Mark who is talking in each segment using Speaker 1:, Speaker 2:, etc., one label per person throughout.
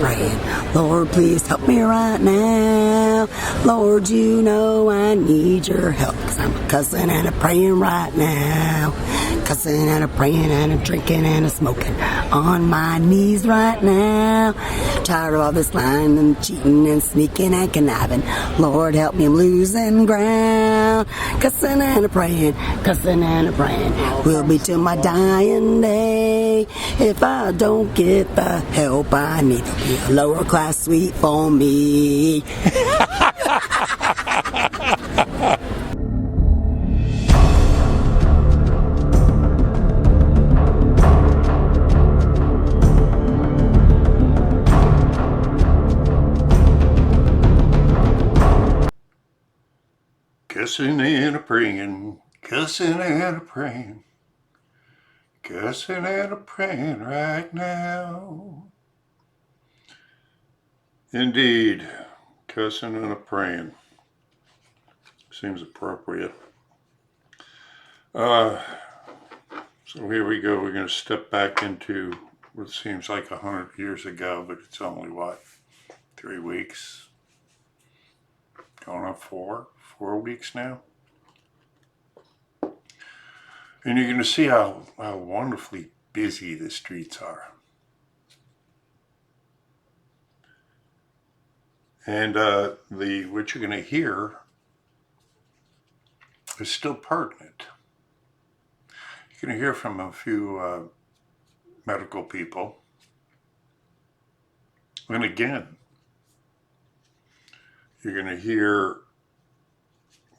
Speaker 1: praying. Lord, please help me right now. Lord, you know I need your help, 'cause I'm cussing and a praying right now. Cussing and a praying and a drinking and a smoking on my knees right now. Tired of all this lying and cheating and sneaking and conniving. Lord, help me, I'm losing ground. Cussing and a praying, cussing and a praying. Will be till my dying day. If I don't get the help I need, there'll be a lower class suite for me.
Speaker 2: Cuss'n N A Pray'n, cuss'n and a pray'n, cuss'n and a pray'n right now. Indeed, cuss'n and a pray'n seems appropriate. So here we go. We're going to step back into what seems like 100 years ago, but it's only, 3 weeks? Going on 4 weeks now? And you're going to see how wonderfully busy the streets are. And what you're going to hear is still pertinent. You're going to hear from a few medical people. And again, you're going to hear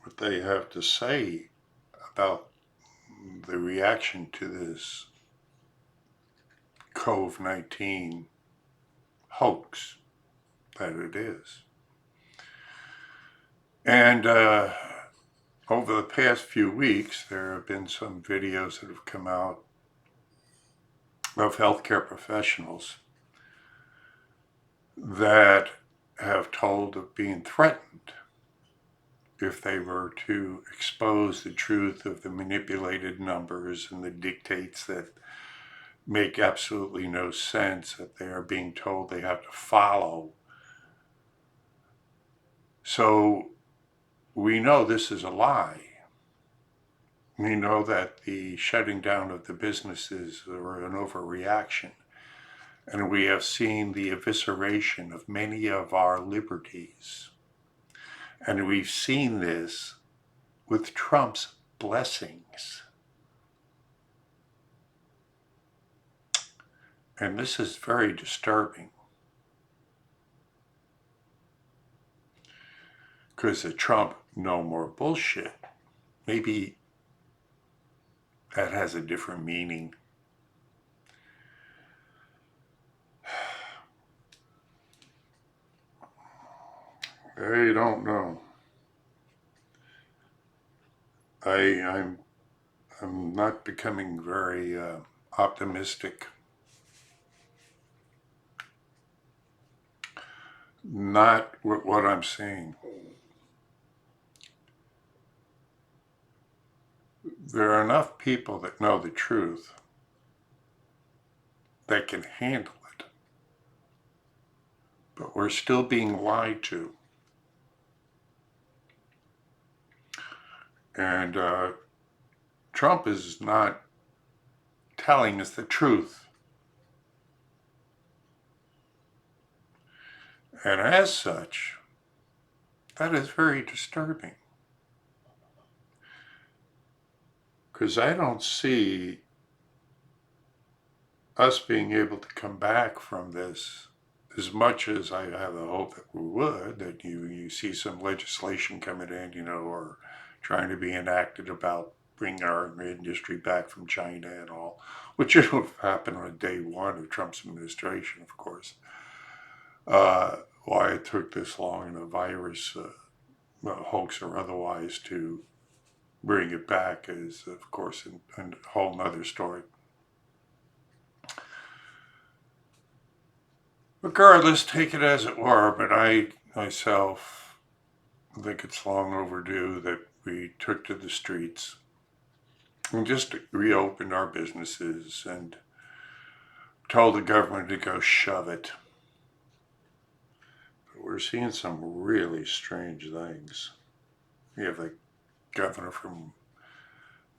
Speaker 2: what they have to say about the reaction to this COVID-19 hoax that it is. And over the past few weeks, there have been some videos that have come out of healthcare professionals that have told of being threatened if they were to expose the truth of the manipulated numbers and the dictates that make absolutely no sense that they are being told they have to follow. So we know this is a lie. We know that the shutting down of the businesses are an overreaction. And we have seen the evisceration of many of our liberties. And we've seen this with Trump's blessings. And this is very disturbing. Because the Trump no more bullshit, maybe that has a different meaning. I don't know. I'm not becoming very optimistic. Not with what I'm seeing. There are enough people that know the truth that can handle it. But we're still being lied to. And Trump is not telling us the truth. And as such, that is very disturbing. Because I don't see us being able to come back from this as much as I have the hope that we would, that you see some legislation coming in, or trying to be enacted about bringing our industry back from China and all, which would have happened on day one of Trump's administration, of course. Why it took this long in a virus, hoax or otherwise, to bring it back is, of course, a whole nother story. Regardless, take it as it were, but I myself think it's long overdue that we took to the streets and just reopened our businesses and told the government to go shove it. we're seeing some really strange things. You have the governor from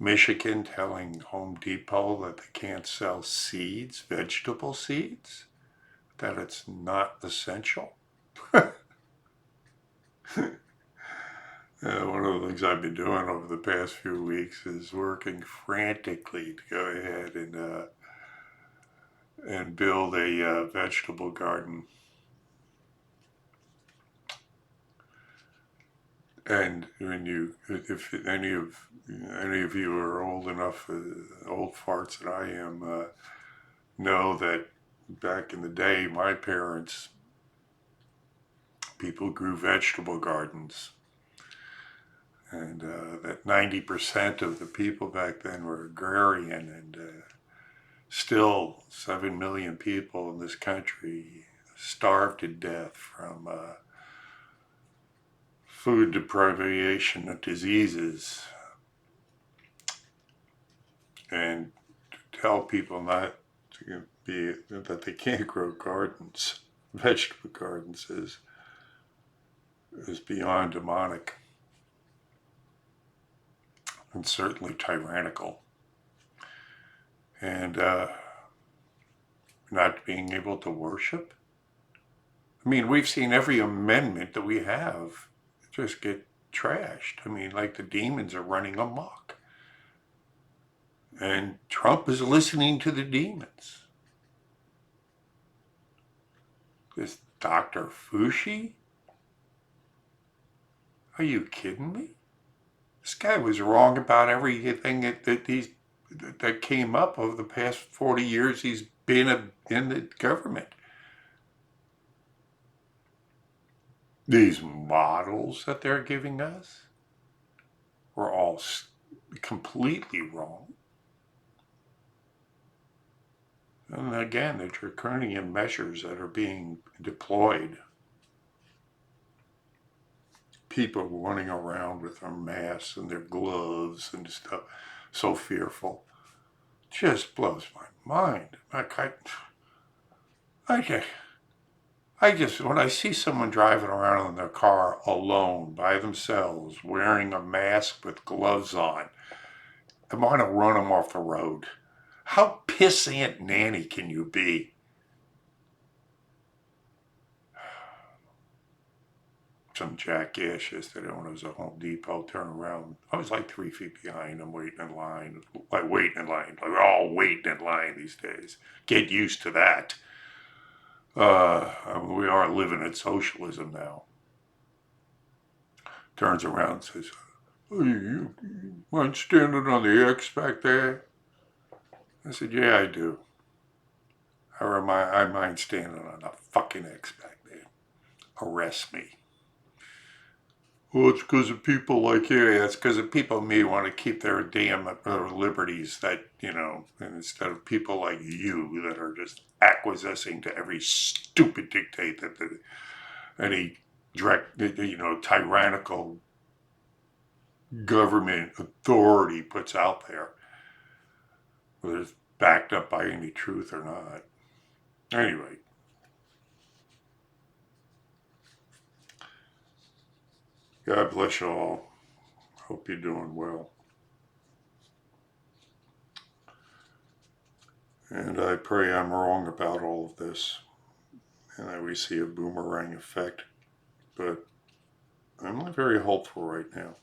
Speaker 2: Michigan telling Home Depot that they can't sell seeds, vegetable seeds, that it's not essential. One of the things I've been doing over the past few weeks is working frantically to go ahead and build a vegetable garden. And if any of you are old enough, old farts that I am, know that back in the day, my parents, people grew vegetable gardens. And that 90% of the people back then were agrarian, and still 7 million people in this country starved to death from food deprivation of diseases. And to tell people not to be, that they can't grow gardens, vegetable gardens, is beyond demonic. And certainly tyrannical. And not being able to worship. I mean, we've seen every amendment that we have just get trashed. I mean, like the demons are running amok. And Trump is listening to the demons. This Dr. Fauci? Are you kidding me? This guy was wrong about everything that came up over the past 40 years he's been in the government. These models that they're giving us were all completely wrong. And again, the draconian measures that are being deployed. People running around with their masks and their gloves and stuff, so fearful. Just blows my mind. I just, when I see someone driving around in their car alone, by themselves, wearing a mask with gloves on, I want to run them off the road. How piss Aunt Nanny can you be? Some jackass yesterday when I was at Home Depot, turn around. I was like 3 feet behind him, waiting in line. Like we're all waiting in line these days. Get used to that. We are living in socialism now. Turns around and says, "Oh, you mind standing on the X back there?" I said, "Yeah, I do. I mind standing on the fucking X back there. Arrest me." "Well, it's because of people like you." Yeah, it's because of people me want to keep their damn liberties, that, and instead of people like you that are just acquiescing to every stupid dictate that any direct, tyrannical government authority puts out there, whether it's backed up by any truth or not. Anyway. God bless you all. Hope you're doing well. And I pray I'm wrong about all of this, and that we see a boomerang effect. But I'm not very hopeful right now.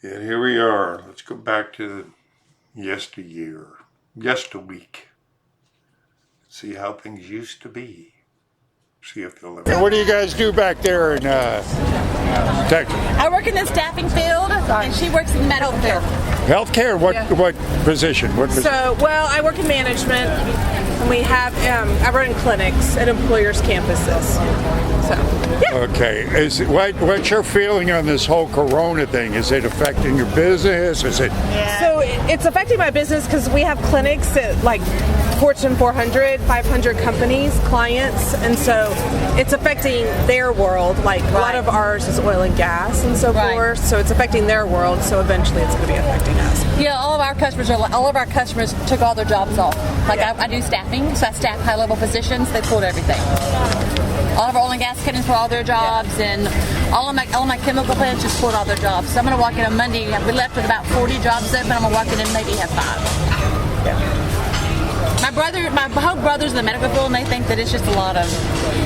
Speaker 2: Yet here we are. Let's go back to yesteryear, yesterweek. See how things used to be. See if they'll ever.
Speaker 3: And what do you guys do back there in Texas?
Speaker 4: I work in the staffing field, and she works in medical field.
Speaker 3: Healthcare? What position? What position?
Speaker 5: I work in management, and we have I run clinics at employers' campuses.
Speaker 3: Okay. What's your feeling on this whole Corona thing? Is it affecting your business? Is it?
Speaker 5: So it's affecting my business because we have clinics at Fortune 400, 500 companies, clients, and so it's affecting their world. Like a lot of ours is oil and gas and so forth, so it's affecting their world. So eventually, it's going to be affecting us.
Speaker 4: Yeah, all of our customers took all their jobs off. Like I do staffing, so I staff high-level positions. They pulled everything. All of our oil and gas companies pulled all their jobs, and all of my chemical plants just pulled all their jobs. So I'm going to walk in on Monday. We left with about 40 jobs open. I'm going to walk in and maybe have 5.
Speaker 5: Yeah.
Speaker 4: My whole brother's in the medical field, and they think that it's just a lot of.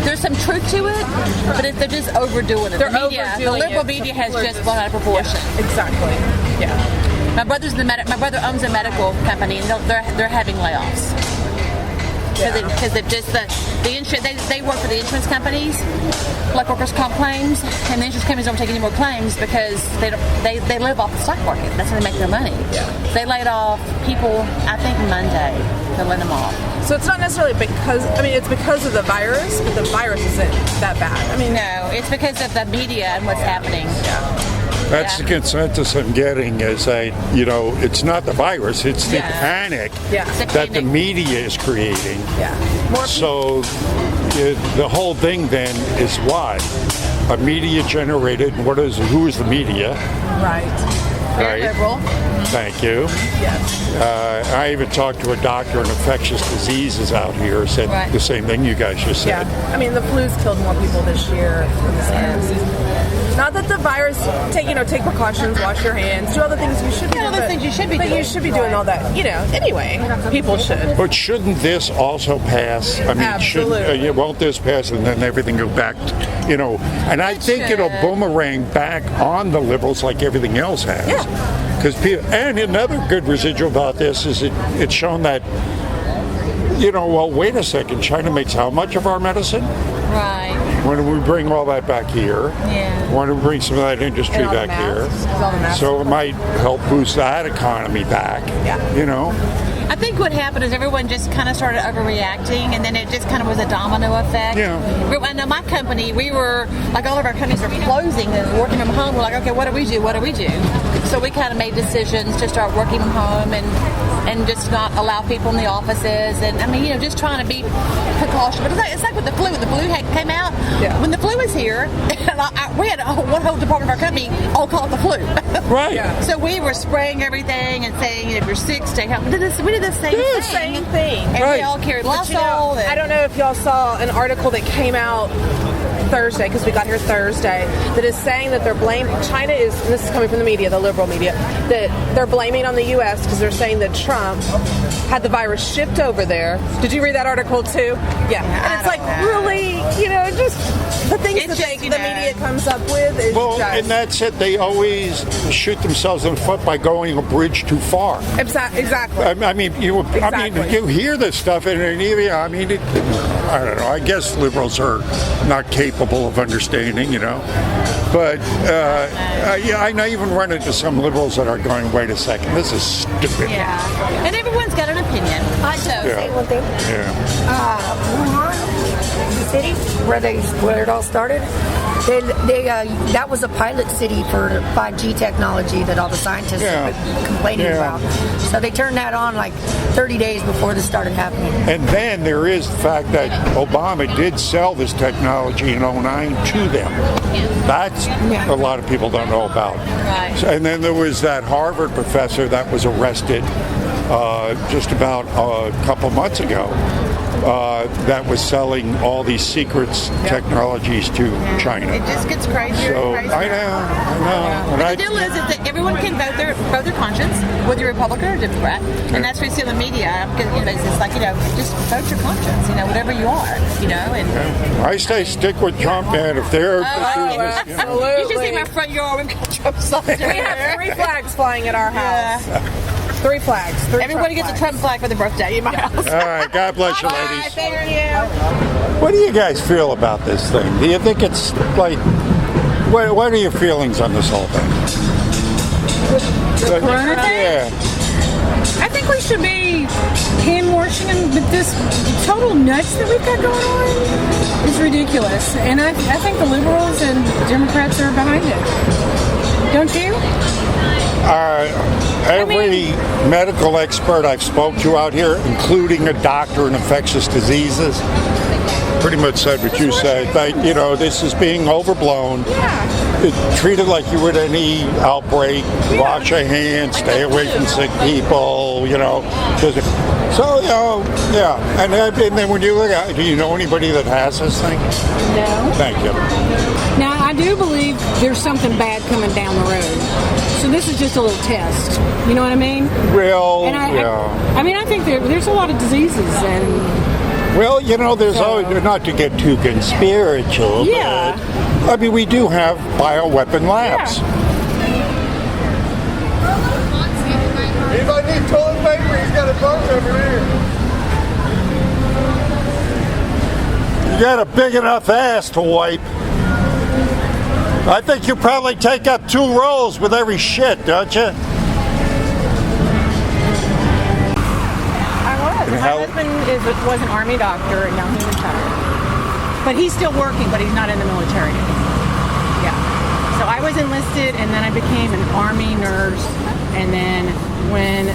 Speaker 4: There's some truth to it, but they're just overdoing it. The liberal media has just blown out of proportion.
Speaker 5: Yeah, exactly. Yeah.
Speaker 4: My brother owns a medical company, and they're having layoffs because they've just the insurance. They work for the insurance companies, like workers' comp claims, and the insurance companies don't take any more claims because they live off the stock market. That's how they make their money.
Speaker 5: Yeah.
Speaker 4: They laid off people, I think Monday. They let them off.
Speaker 5: So it's not necessarily it's because of the virus, but the virus isn't that bad.
Speaker 4: No, it's because of the media and what's happening.
Speaker 5: Yeah.
Speaker 3: That's the consensus I'm getting is that, it's not the virus, it's the panic that the media is creating.
Speaker 5: Yeah.
Speaker 3: So the whole thing then is what? A media generated, who is the media?
Speaker 5: Right.
Speaker 4: Very liberal.
Speaker 3: Thank you.
Speaker 5: Yes.
Speaker 3: I even talked to a doctor in infectious diseases out here, said the same thing you guys just said.
Speaker 5: Yeah. The flu's killed more people this year than this virus. Not that the virus, take precautions, wash your hands, do all the things you should be doing.
Speaker 4: Things you should be doing.
Speaker 5: But you should be doing all that, anyway. People should.
Speaker 3: But shouldn't this also pass?
Speaker 5: Absolutely.
Speaker 3: Won't this pass and then everything go back, and I think it'll boomerang back on the liberals like everything else has.
Speaker 5: Yeah.
Speaker 3: Because and another good residual about this is it's shown that, wait a second, China makes how much of our medicine?
Speaker 4: Right.
Speaker 3: When do we bring all that back here?
Speaker 4: Yeah.
Speaker 3: When do we bring some of that industry back here? So it might help boost that economy back.
Speaker 5: Yeah.
Speaker 4: I think what happened is everyone just kind of started overreacting, and then it just kind of was a domino effect.
Speaker 3: Yeah.
Speaker 4: I know my company, we were, like all of our companies are closing and working from home. We're like, okay, what do we do? What do we do? So we kind of made decisions to start working from home and just not allow people in the offices. And just trying to be precautionary. But it's like with the flu. When the flu came out, when the flu was here, we had one whole department of our company all call it the flu.
Speaker 3: Right.
Speaker 5: Yeah.
Speaker 4: So we were spraying everything and saying, if you're sick, stay home. We did the same thing. And we all carried Lysol.
Speaker 5: I don't know if y'all saw an article that came out Thursday, because we got here Thursday, that is saying that they're blaming China and this is coming from the media, the liberal media, that they're blaming on the U.S. because they're saying that Trump had the virus shipped over there. Did you read that article too? Yeah. And it's like, really, just the things that the media comes up with is
Speaker 3: and that's it. They always shoot themselves in the foot by going a bridge too far.
Speaker 5: Exactly.
Speaker 3: You hear this stuff and I don't know. I guess liberals are not capable of understanding, But I even run into some liberals that are going, wait a second, this is stupid.
Speaker 4: Yeah. And everyone's got an opinion.
Speaker 1: I just say one thing.
Speaker 3: Yeah.
Speaker 1: Wuhan, the city where it all started, that was a pilot city for 5G technology that all the scientists have been complaining about. So they turned that on like 30 days before this started happening.
Speaker 3: And then there is the fact that Obama did sell this technology in 2009 to them. That's a lot of people don't know about.
Speaker 4: Right.
Speaker 3: And then there was that Harvard professor that was arrested just about a couple months ago. That was selling all these secrets technologies to China.
Speaker 4: It just gets crazier and crazier.
Speaker 3: I know.
Speaker 4: But the deal is that everyone can vote their conscience, whether you're Republican or Democrat, and that's what we see in the media. Because it's like just vote your conscience, whatever you are, And
Speaker 3: I stick with Trump, man. If they're
Speaker 5: absolutely.
Speaker 4: You should see my front yard. We've got Trump signs.
Speaker 5: We have 3 flags flying at our house. 3 flags.
Speaker 4: Everybody gets a Trump flag for their birthday in my house.
Speaker 3: All right, God bless you, ladies.
Speaker 5: Thank you.
Speaker 3: What do you guys feel about this thing? Do you think it's like, what are your feelings on this whole thing?
Speaker 6: The corona thing?
Speaker 3: Yeah.
Speaker 6: I think we should be hand washing them, but this total nuts that we've got going on is ridiculous. And I think the liberals and Democrats are behind it. Don't you?
Speaker 3: Every medical expert I've spoke to out here, including a doctor in infectious diseases, pretty much said what you said. That, this is being overblown. Treat it like you would any outbreak. Wash your hands. Stay away from sick people. So, yeah. And then when you look at, do you know anybody that has this thing?
Speaker 6: No.
Speaker 3: Thank you.
Speaker 6: Now, I do believe there's something bad coming down the road. So this is just a little test. You know what I mean?
Speaker 3: Well,
Speaker 6: And I think there's a lot of diseases and...
Speaker 3: Well, there's always, not to get too conspiratorial, but we do have bioweapon labs.
Speaker 7: If I need toilet paper, he's got a bunch over here.
Speaker 3: You got a big enough ass to wipe. I think you probably take up 2 rolls with every shit, don't you?
Speaker 4: My husband was an Army doctor, and now he's retired. But he's still working, but he's not in the military anymore. Yeah. So I was enlisted, and then I became an Army nurse. And then when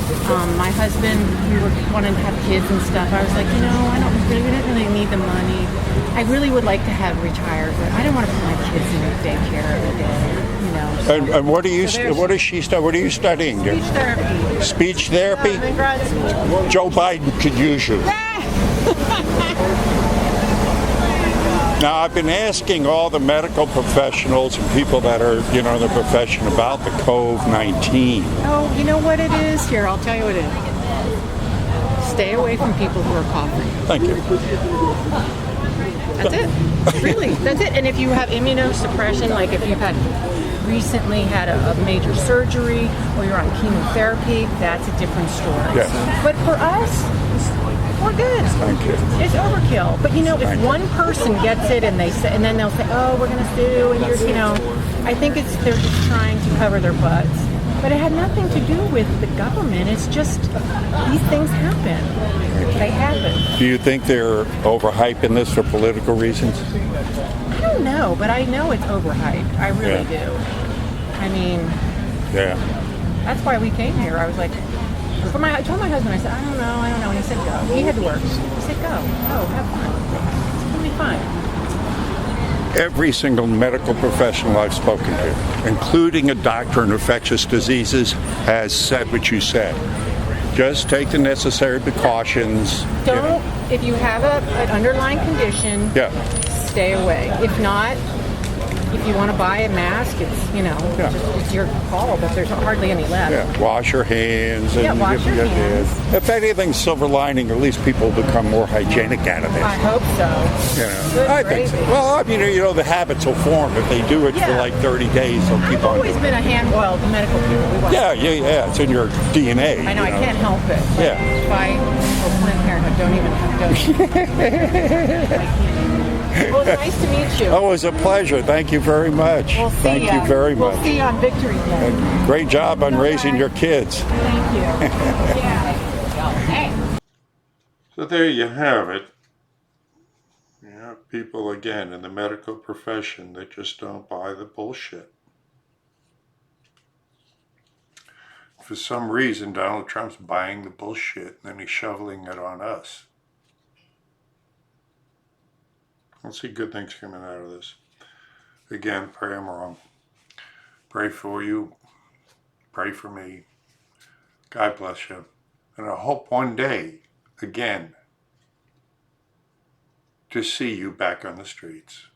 Speaker 4: my husband, we were wanting to have kids and stuff, I was like, we didn't really need the money. I really would like to have retired, but I don't want to put my kids in daycare every day.
Speaker 3: And what are you? What is she? What are you studying?
Speaker 4: Speech therapy.
Speaker 3: Speech therapy.
Speaker 4: In grad school.
Speaker 3: Joe Biden could use you. Now, I've been asking all the medical professionals and people that are, in the profession about the COVID-19.
Speaker 4: Oh, you know what it is? Here, I'll tell you what it is. Stay away from people who are coughing.
Speaker 3: Thank you.
Speaker 4: That's it. Really, that's it. And if you have immunosuppression, like if you've recently had a major surgery or you're on chemotherapy, that's a different story.
Speaker 3: Yes.
Speaker 4: But for us, we're good.
Speaker 3: Thank you.
Speaker 4: It's overkill. But if one person gets it and then they'll say, "Oh, we're going to sue," and I think they're just trying to cover their butts. But it had nothing to do with the government. It's just these things happen. They happen.
Speaker 3: Do you think they're overhyping this for political reasons?
Speaker 4: I don't know, but I know it's overhyped. I really do. I mean, that's why we came here. I was like, I told my husband, I said, I don't know. And he said, go. He had to work. He said, go, have fun. It's going to be fine.
Speaker 3: Every single medical professional I've spoken to, including a doctor in infectious diseases, has said what you said. Just take the necessary precautions.
Speaker 4: If you have an underlying condition, stay away. If not, if you want to buy a mask, it's your call, but there's hardly any left.
Speaker 3: Yeah, wash your hands.
Speaker 4: Wash your hands.
Speaker 3: If anything's silver lining, at least people become more hygienic out of it.
Speaker 4: I hope so.
Speaker 3: I think so. Well, the habits will form. If they do it for like 30 days, they'll keep on.
Speaker 4: I've always been a hand-boiled medical people.
Speaker 3: Yeah, it's in your DNA.
Speaker 4: I know, I can't help it.
Speaker 3: Yeah.
Speaker 4: If I don't even. Well, it's nice to meet you.
Speaker 3: Oh, it was a pleasure. Thank you very much.
Speaker 4: We'll see
Speaker 3: Thank
Speaker 4: ya.
Speaker 3: you very much.
Speaker 4: We'll see you on Victory Day.
Speaker 3: Great job on raising your kids.
Speaker 4: Thank you.
Speaker 2: So there you have it. You have people, again, in the medical profession that just don't buy the bullshit. For some reason, Donald Trump's buying the bullshit, and then he's shoveling it on us. I don't see good things coming out of this. Again, pray I'm wrong. Pray for you. Pray for me. God bless you. And I hope one day, again, to see you back on the streets.